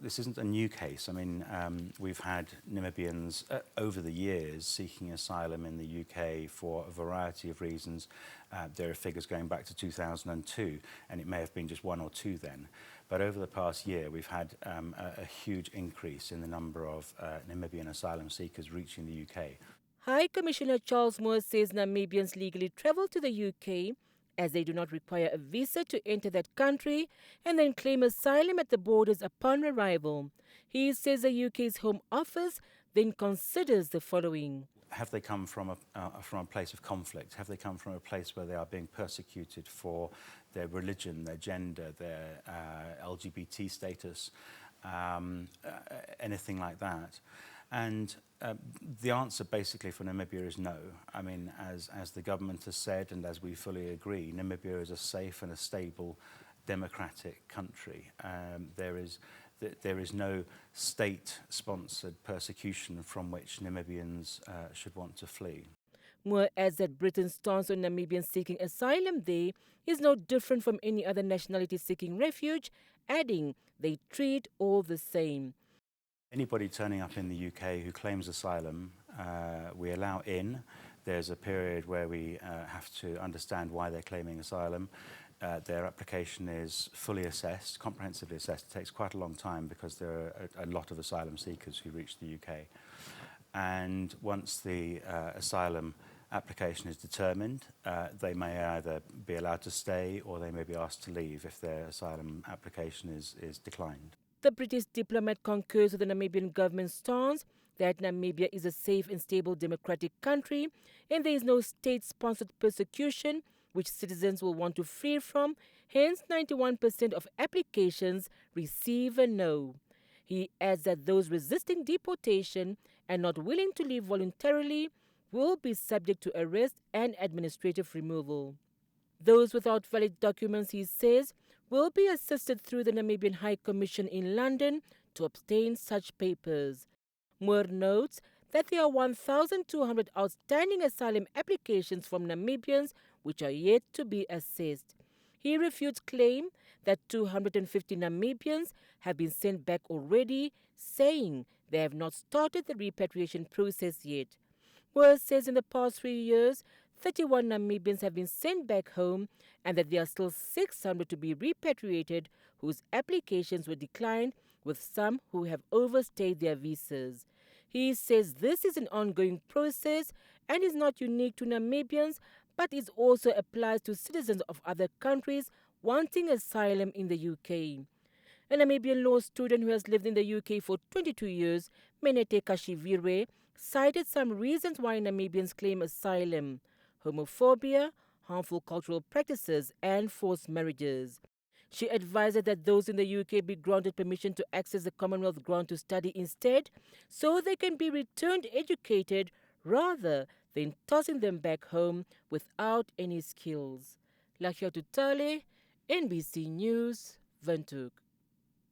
This isn't a new case. I mean, we've had Namibians over the years seeking asylum in the UK for a variety of reasons. There are figures going back to 2002, and it may have been just one or two then. But over the past year, we've had a huge increase in the number of Namibian asylum seekers reaching the UK. High Commissioner Charles Moore says Namibians legally travel to the UK as they do not require a visa to enter that country and then claim asylum at the borders upon arrival. He says the UK's Home Office then considers the following. Have they come from a place of conflict? Have they come from a place where they are being persecuted for their religion, their gender, their LGBT status, anything like that? And the answer basically for Namibia is no. I mean, as the government has said and as we fully agree, Namibia is a safe and a stable democratic country. There is no state-sponsored persecution from which Namibians should want to flee. Moore adds that Britain's stance on Namibians seeking asylum there is no different from any other nationality seeking refuge, adding they treat all the same. Anybody turning up in the UK who claims asylum, we allow in. There's a period where we have to understand why they're claiming asylum. Their application is fully assessed, comprehensively assessed. It takes quite a long time because there are a lot of asylum seekers who reach the UK. And once the asylum application is determined, they may either be allowed to stay or they may be asked to leave if their asylum application is declined. The British diplomat concurs with the Namibian government's stance that Namibia is a safe and stable democratic country and there is no state-sponsored persecution which citizens will want to flee from. Hence, 91% of applications receive a no. He adds that those resisting deportation and not willing to leave voluntarily will be subject to arrest and administrative removal. Those without valid documents, he says, will be assisted through the Namibian High Commission in London to obtain such papers. Moore notes that there are 1,200 outstanding asylum applications from Namibians which are yet to be assessed. He refutes claim that 250 Namibians have been sent back already, saying they have not started the repatriation process yet. Moore says in the past 3 years, 31 Namibians have been sent back home and that there are still 600 to be repatriated whose applications were declined, with some who have overstayed their visas. He says this is an ongoing process and is not unique to Namibians, but it also applies to citizens of other countries wanting asylum in the UK. A Namibian law student who has lived in the UK for 22 years, Menete Kashivirwe, cited some reasons why Namibians claim asylum: homophobia, harmful cultural practices, and forced marriages. She advised that those in the UK be granted permission to access the Commonwealth grant to study instead, so they can be returned educated rather than tossing them back home without any skills. Lakia Tutale, NBC News, Windhoek.